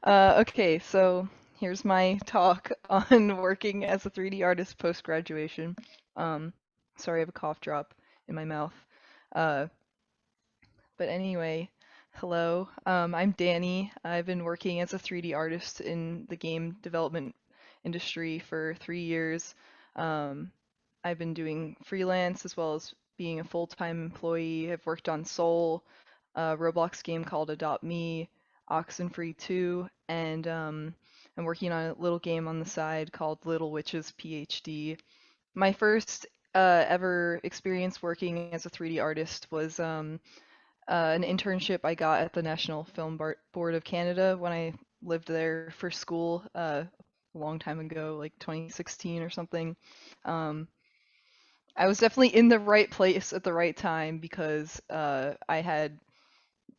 Okay, so here's my talk on working as a 3D artist post-graduation. Um, Sorry, I have a cough drop in my mouth. Uh, but anyway, hello. I'm Danny. I've been working as a 3D artist in the game development industry for 3 years. Um, I've been doing freelance as well as being a full-time employee. I've worked on Soul, a Roblox game called Adopt Me, Oxenfree 2, and I'm working on a little game on the side called Little Witches PhD. My first ever experience working as a 3D artist was an internship I got at the National Film Board of Canada when I lived there for school a long time ago, like 2016 or something. Um, I was definitely in the right place at the right time because I had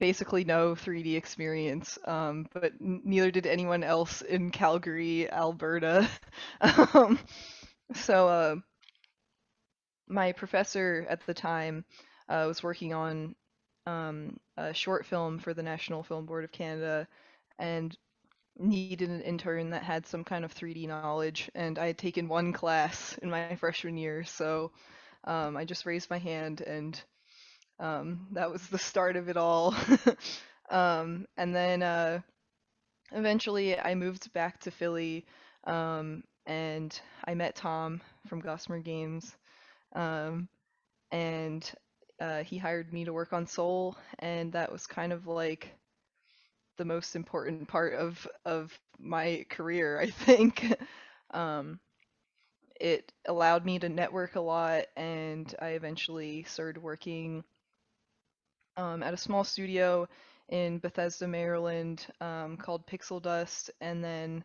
basically no 3D experience, but neither did anyone else in Calgary, Alberta. um, so my professor at the time was working on a short film for the National Film Board of Canada and needed an intern that had some kind of 3D knowledge. And I had taken one class in my freshman year, so I just raised my hand, and that was the start of it all. And then eventually I moved back to Philly, and I met Tom from Gossamer Games. Um, and he hired me to work on Soul, and that was kind of like the most important part of my career, I think. um, it allowed me to network a lot, and I eventually started working at a small studio in Bethesda, Maryland, called Pixel Dust, and then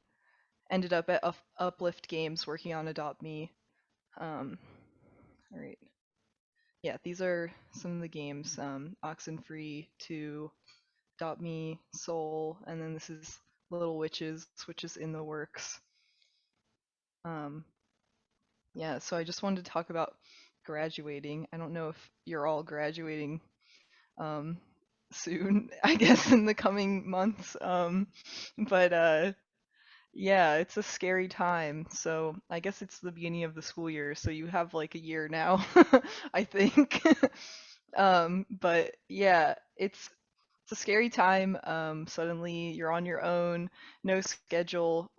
ended up at Uplift Games working on Adopt Me. All right. Yeah, these are some of the games. Oxenfree to Dot Me, Soul, and then this is Little Witches, which is in the works. Um, yeah, so I just wanted to talk about graduating. I don't know if you're all graduating um, soon, I guess in the coming months. But yeah, it's a scary time. So I guess it's the beginning of the school year, so you have like a year now, I think. But yeah, it's a scary time. Suddenly you're on your own, no schedule,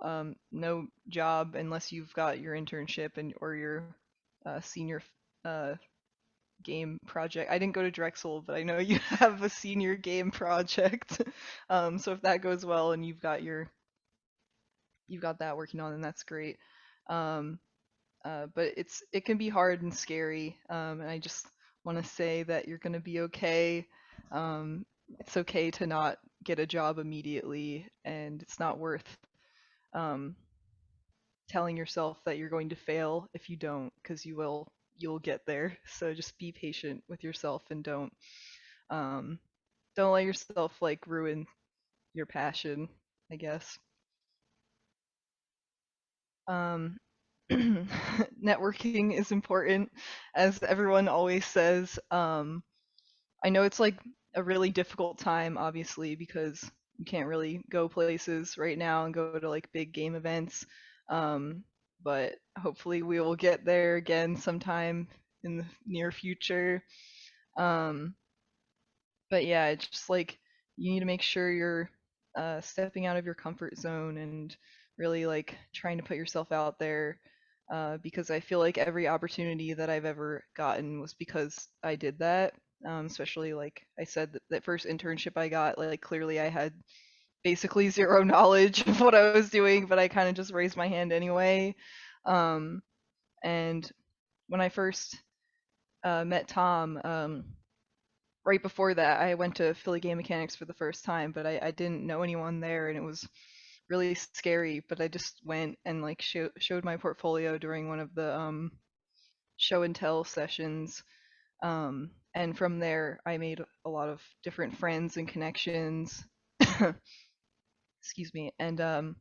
no job unless you've got your internship and or your senior uh, game project. I didn't go to Drexel, but I know you have a senior game project. So if that goes well and you've got that working on, then that's great. Um, but it can be hard and scary, and I just want to say that you're gonna be okay. It's okay to not get a job immediately, and it's not worth um, telling yourself that you're going to fail if you don't, because you'll get there. So just be patient with yourself and um, don't let yourself like ruin your passion, I guess. Um, Networking is important, as everyone always says. I know it's like a really difficult time, obviously, because you can't really go places right now and go to like big game events. Um, but hopefully we will get there again sometime in the near future. Um, but yeah, it's just like you need to make sure you're stepping out of your comfort zone and really like trying to put yourself out there, because I feel like every opportunity that I've ever gotten was because I did that. Especially like I said, that first internship I got, like clearly I had basically zero knowledge of what I was doing, but I kind of just raised my hand anyway. Um, and when I first met Tom, right before that, I went to Philly Game Mechanics for the first time, but I didn't know anyone there, and it was really scary. But I just went and like showed my portfolio during one of the show and tell sessions, and from there I made a lot of different friends and connections. Excuse me, and I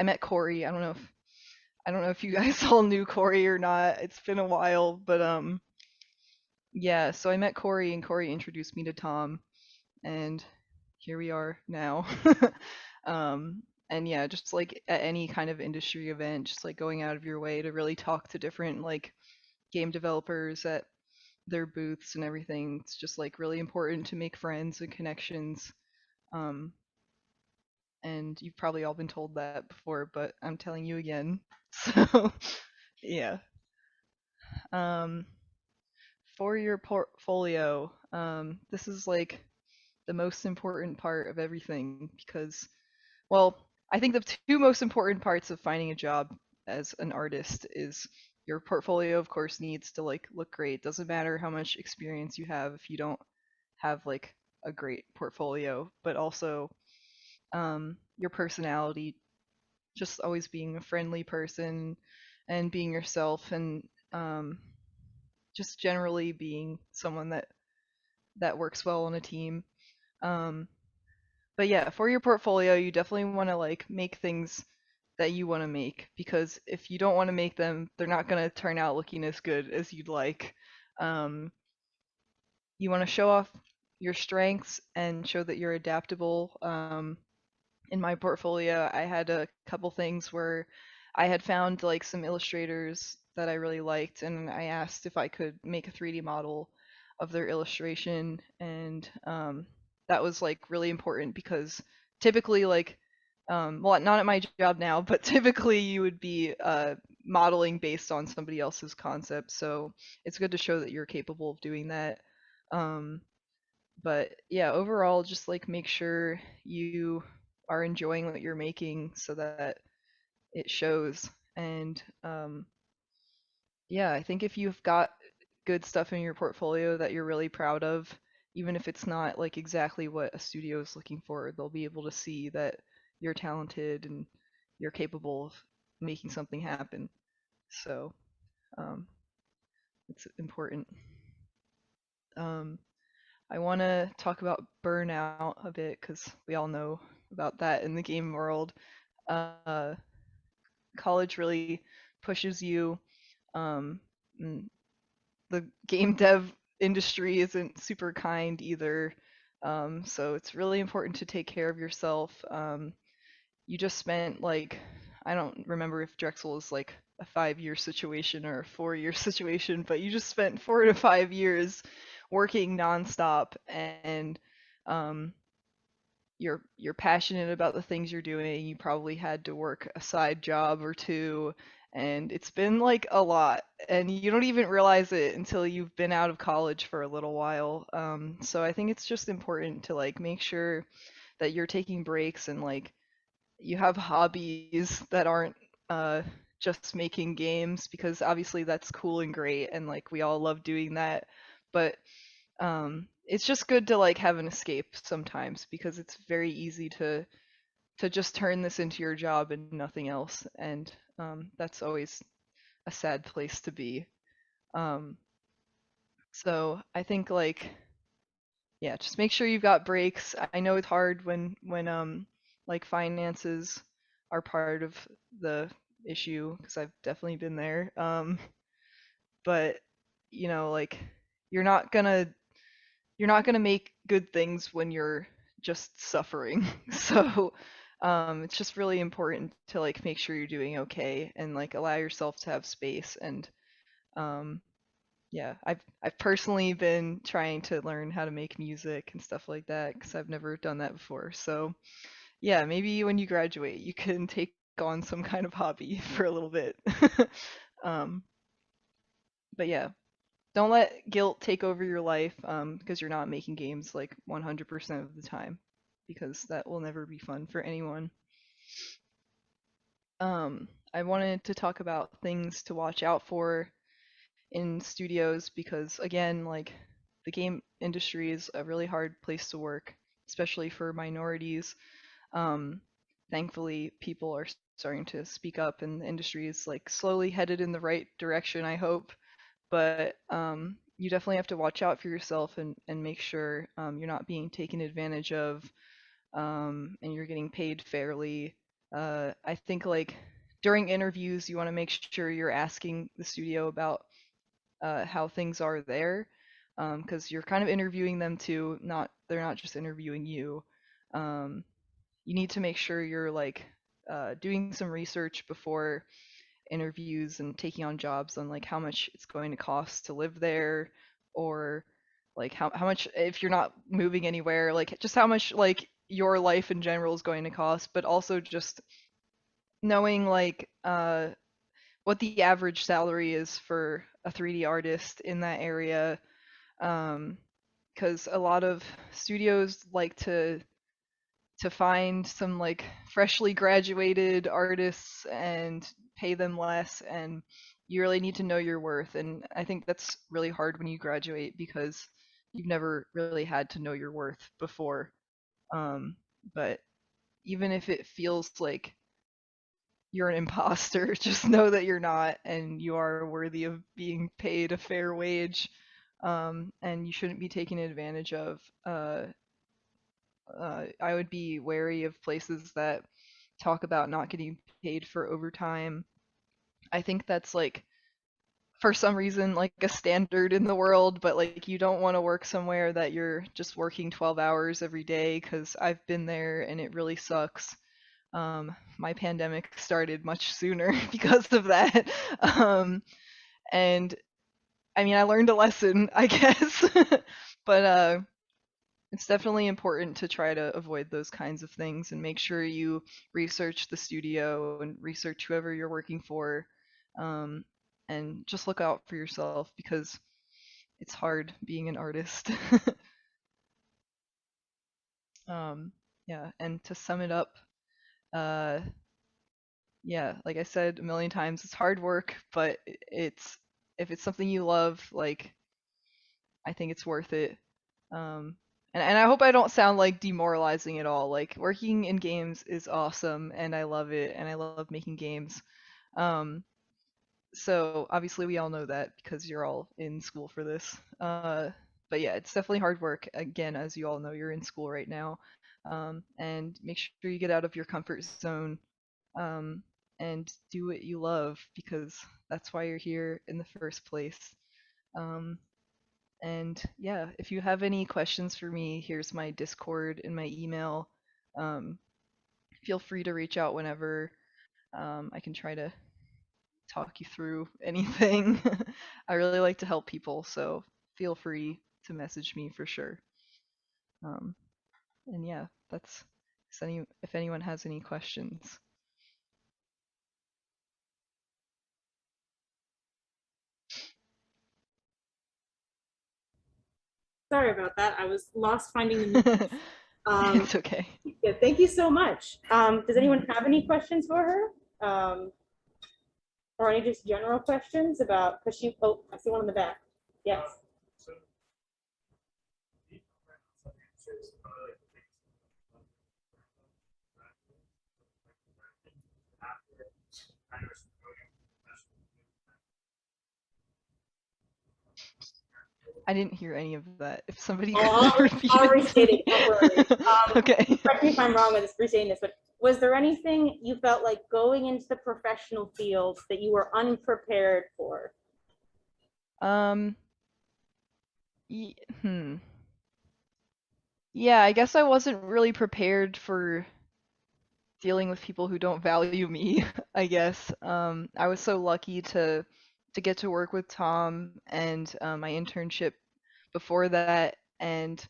met Corey. I don't know if you guys all knew Corey or not. It's been a while, but yeah. So I met Corey, and Corey introduced me to Tom, and here we are now. And yeah, just like at any kind of industry event, just like going out of your way to really talk to different like game developers at their booths and everything. It's just like really important to make friends and connections. Um, and you've probably all been told that before, but I'm telling you again. So, yeah. Um, for your portfolio, this is like the most important part of everything because, well, I think the two most important parts of finding a job as an artist is your portfolio, of course, needs to like look great. Doesn't matter how much experience you have if you don't have like a great portfolio, but also your personality, just always being a friendly person and being yourself and um, just generally being someone that works well on a team. Um, but yeah, for your portfolio, you definitely want to like make things that you want to make because if you don't want to make them, they're not going to turn out looking as good as you'd like. Um, you want to show off your strengths and show that you're adaptable. In my portfolio, I had a couple things where I had found like some illustrators that I really liked, and I asked if I could make a 3D model of their illustration, and that was like really important because typically, like, well, not at my job now, but typically you would be modeling based on somebody else's concept, so it's good to show that you're capable of doing that. Um, but yeah, overall, just like make sure you are enjoying what you're making so that it shows. And yeah, I think if you've got good stuff in your portfolio that you're really proud of, even if it's not like exactly what a studio is looking for, they'll be able to see that you're talented and you're capable of making something happen. So um, it's important. Um, I want to talk about burnout a bit because we all know about that in the game world. Uh, College really pushes you. Um, the game dev industry isn't super kind either. So it's really important to take care of yourself. You just spent like, I don't remember if Drexel is like a 5 year situation or a 4 year situation, but you just spent 4 to 5 years working nonstop and um, you're passionate about the things you're doing. You probably had to work a side job or two, and it's been like a lot, and you don't even realize it until you've been out of college for a little while. So I think it's just important to like make sure that you're taking breaks and like you have hobbies that aren't uh just making games because obviously that's cool and great and like we all love doing that, but it's just good to like have an escape sometimes because it's very easy to just turn this into your job and nothing else, and that's always a sad place to be. um so I think like, yeah, just make sure you've got breaks. I know it's hard when like finances are part of the issue because I've definitely been there. But like you're not gonna you're not gonna make good things when you're just suffering. So it's just really important to like make sure you're doing okay and like allow yourself to have space. And um, yeah, I've personally been trying to learn how to make music and stuff like that because I've never done that before. So yeah, maybe when you graduate, you can take on some kind of hobby for a little bit. um, but yeah, don't let guilt take over your life because you're not making games like 100% of the time because that will never be fun for anyone. I wanted to talk about things to watch out for in studios because again, like the game industry is a really hard place to work, especially for minorities. Um, Thankfully, people are starting to speak up, and the industry is like slowly headed in the right direction, I hope. But you definitely have to watch out for yourself and make sure you're not being taken advantage of and you're getting paid fairly. I think like during interviews, you want to make sure you're asking the studio about how things are there, because you're kind of interviewing them too. Not they're not just interviewing you. Um, you need to make sure you're like doing some research before interviews and taking on jobs on like how much it's going to cost to live there, or like how much, if you're not moving anywhere, like just how much like your life in general is going to cost, but also just knowing like what the average salary is for a 3D artist in that area. Because a lot of studios like to find some like freshly graduated artists and pay them less, and you really need to know your worth. And I think that's really hard when you graduate because you've never really had to know your worth before. um, but even if it feels like you're an imposter, just know that you're not, and you are worthy of being paid a fair wage. And you shouldn't be taken advantage of. I would be wary of places that talk about not getting paid for overtime. I think that's like for some reason like a standard in the world, but like you don't want to work somewhere that you're just working 12 hours every day, because I've been there and it really sucks. My pandemic started much sooner because of that. And I mean, I learned a lesson, I guess. But it's definitely important to try to avoid those kinds of things and make sure you research the studio and research whoever you're working for. Um, and just look out for yourself because it's hard being an artist. um, yeah, and to sum it up, uh, yeah, like I said a million times, it's hard work, but it's, if it's something you love, like I think it's worth it. Um, and I hope I don't sound like demoralizing at all. Like working in games is awesome, and I love it, and I love making games. Um, so obviously we all know that because you're all in school for this. But yeah, it's definitely hard work. Again, as you all know, you're in school right now. And make sure you get out of your comfort zone, um, and do what you love because that's why you're here in the first place. Um, and yeah, if you have any questions for me, here's my Discord and my email. Um, Feel free to reach out whenever. I can try to talk you through anything. I really like to help people, so feel free to message me for sure. Um, and yeah, that's if anyone has any questions. Sorry about that. I was lost finding the mute. Um, It's okay. yeah, thank you so much. Does Yeah. anyone have any questions for her? Or any just general questions about, because she, oh, I see one in the back. Yes. I didn't hear any of that. If somebody Oh, could repeat I'll it restate for it. me. Don't worry. Okay. Correct me if I'm wrong with this, restating this, but was there anything you felt like going into the professional field that you were unprepared for? Um, y- hmm. Yeah, I guess I wasn't really prepared for dealing with people who don't value me, I guess. I was so lucky to get to work with Tom and my internship before that, and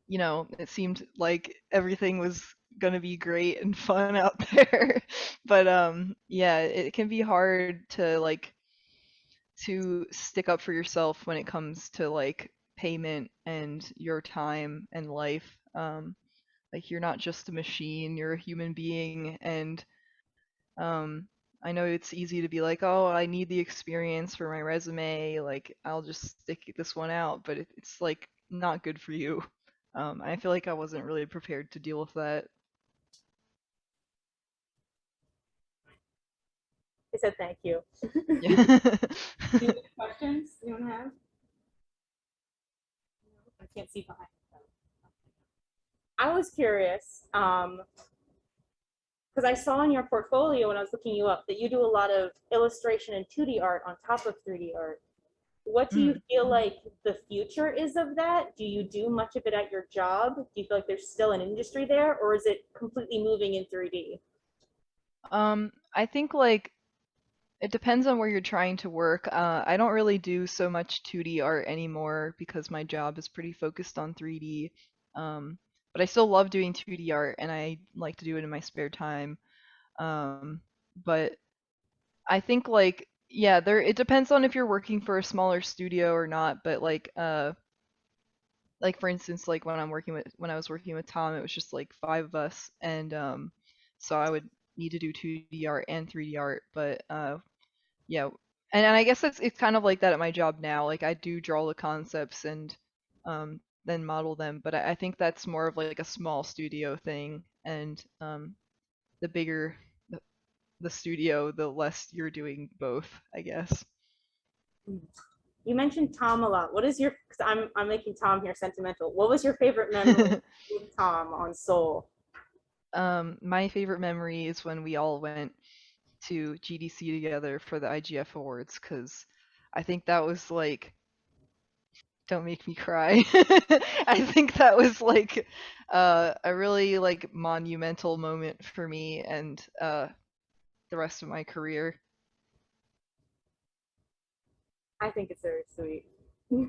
it seemed like everything was gonna be great and fun out there. But yeah, it can be hard to like to stick up for yourself when it comes to like payment and your time and life. Like you're not just a machine, you're a human being. And um I know it's easy to be like, oh, I need the experience for my resume, like I'll just stick this one out, but it's like not good for you. I feel like I wasn't really prepared to deal with that. I said thank you. Yeah. Any other questions anyone have? I can't see behind. I was curious, because I saw in your portfolio when I was looking you up that you do a lot of illustration and 2D art on top of 3D art. What do you Mm. feel like the future is of that? Do you do much of it at your job? Do you feel like there's still an industry there, or is it completely moving in 3D? I think like it depends on where you're trying to work. I don't really do so much 2D art anymore because my job is pretty focused on 3D. Um, but I still love doing 2D art and I like to do it in my spare time. Um, but I think like yeah, there it depends on if you're working for a smaller studio or not, but like for instance like when I was working with Tom, it was just like five of us and so I would need to do 2D art and 3D art, but yeah, and I guess it's kind of like that at my job now. Like I do draw the concepts and then model them, but I think that's more of like a small studio thing, and the bigger the studio, the less you're doing both, I guess. You mentioned Tom a lot. What is your? Because I'm making Tom here sentimental. What was your favorite memory with Tom on Soul? My favorite memory is when we all went to GDC together for the IGF Awards, because I think that was like don't make me cry. I think that was like a really like monumental moment for me and the rest of my career. I think it's very sweet. All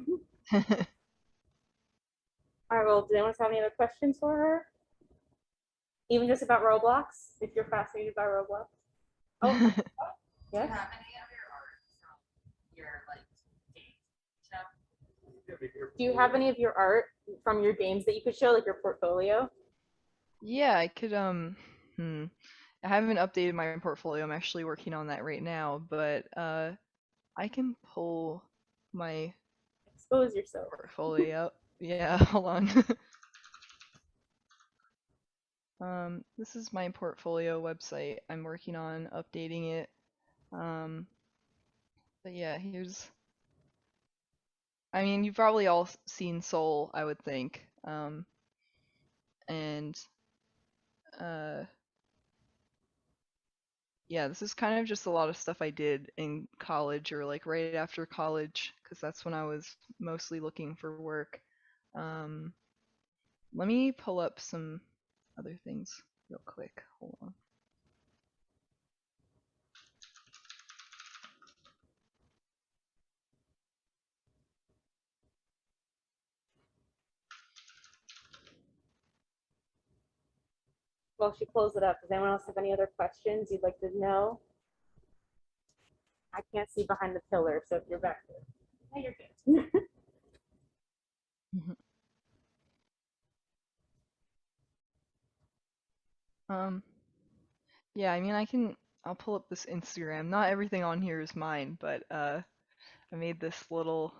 right. Well, does anyone have any other questions for her? Even just about Roblox, if you're fascinated by Roblox. Oh, yes. Do you have any of your art from your games that you could show, like your portfolio? Yeah, I could I haven't updated my portfolio. I'm actually working on that right now, but I can pull my Expose yourself. portfolio up. Yeah, hold on. This is my portfolio website. I'm working on updating it. Um, but yeah, here's I mean, you've probably all seen Soul, I would think. And uh, yeah, this is kind of just a lot of stuff I did in college or like right after college, because that's when I was mostly looking for work. Um, Let me pull up some other things real quick. Hold on. Well, she closed it up. Does anyone else have any other questions you'd like to know? I can't see behind the pillar, so if you're back there, no, you're good. Um, yeah, I mean, I'll pull up this Instagram. Not everything on here is mine, but I made this little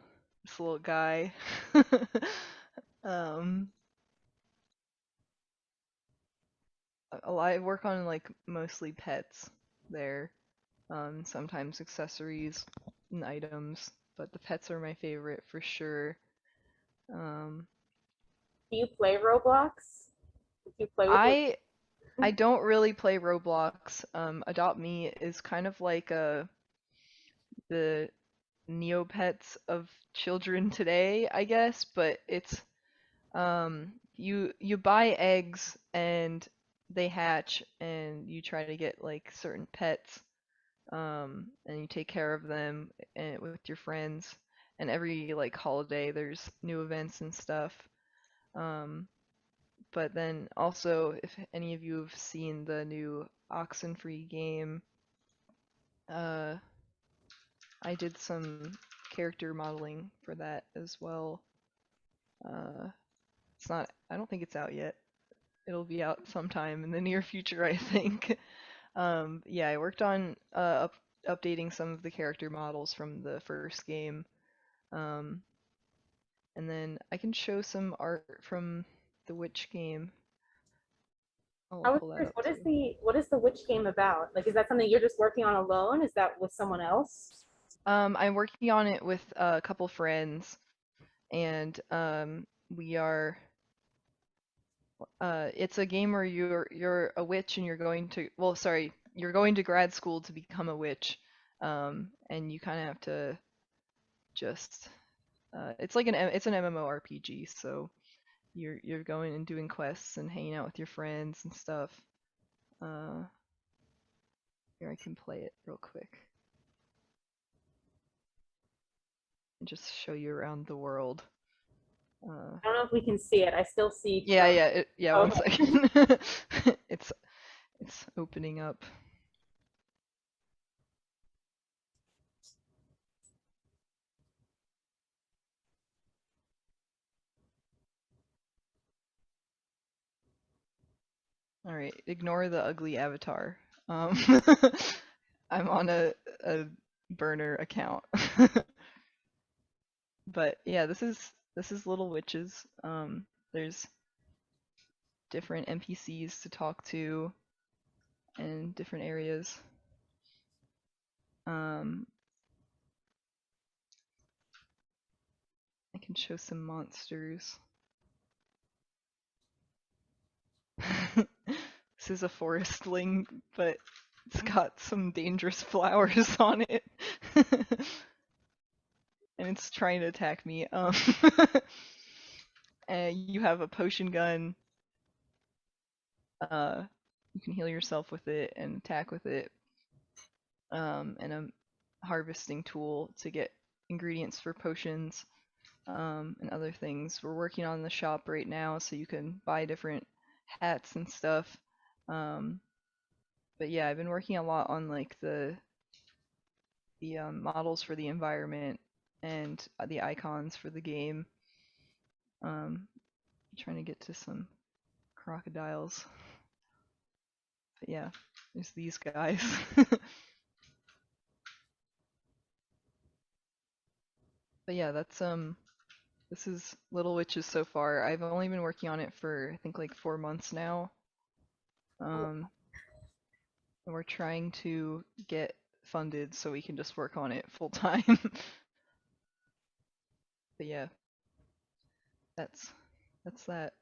guy. Um, I work on like mostly pets there. Sometimes accessories and items, but the pets are my favorite for sure. Um, Do you play Roblox? Do you play with your? I I don't really play Roblox. Adopt Me is kind of like the Neopets of children today, I guess, but it's you buy eggs and they hatch and you try to get like certain pets and you take care of them and with your friends, and every like holiday there's new events and stuff. Um but then also if any of you have seen the new Oxenfree game, uh I did some character modeling for that as well. Uh it's not I don't think it's out yet. It'll be out sometime in the near future, I think. Yeah, I worked on updating some of the character models from the first game. Um, and then I can show some art from the Witch game. I I'll was pull that curious, up too. what is the witch game about? Like, is that something you're just working on alone? Is that with someone else? I'm working on it with a couple friends, and we are. It's a game where you're a witch and you're going to. Well, sorry, you're going to grad school to become a witch, and you kind of have to just it's like it's an MMORPG, so you're going and doing quests and hanging out with your friends and stuff. Uh, Here I can play it real quick and just show you around the world. I don't know if we can see it. I still see. Yeah. One Okay. second. it's it's opening up. All right, ignore the ugly avatar. Um, I'm on a burner account. But yeah, this is Little Witches. There's different NPCs to talk to in different areas. Um, I can show some monsters. This is a forestling, but it's got some dangerous flowers on it. And it's trying to attack me. And you have a potion gun. You can heal yourself with it and attack with it. And a harvesting tool to get ingredients for potions, and other things. We're working on the shop right now, so you can buy different hats and stuff. But yeah, I've been working a lot on like the models for the environment and the icons for the game. Trying to get to some crocodiles. But yeah, there's these guys. But yeah, this is Little Witches so far. I've only been working on it for I think like 4 months now. And we're trying to get funded so we can just work on it full time. But yeah, that's that.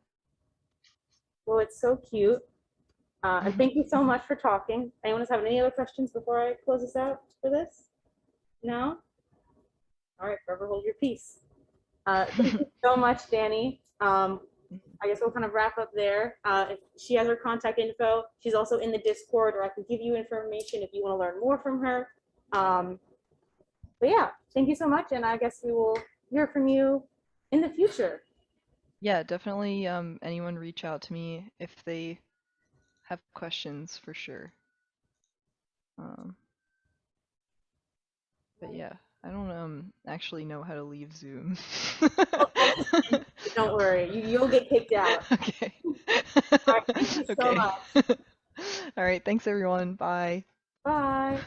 Well, it's so cute. And thank you so much for talking. Anyone else have any other questions before I close this out for this? No? All right, forever hold your peace. Thank you so much, Danny. I guess we'll kind of wrap up there. She has her contact info. She's also in the Discord, or I can give you information if you want to learn more from her. But yeah, thank you so much, and I guess we will hear from you in the future. Yeah, definitely anyone reach out to me if they have questions for sure. Um, but yeah, I don't actually know how to leave Zoom. Don't worry, you'll get kicked out. Okay. All right, thank you so Okay. much. All right, thanks everyone. Bye. Bye.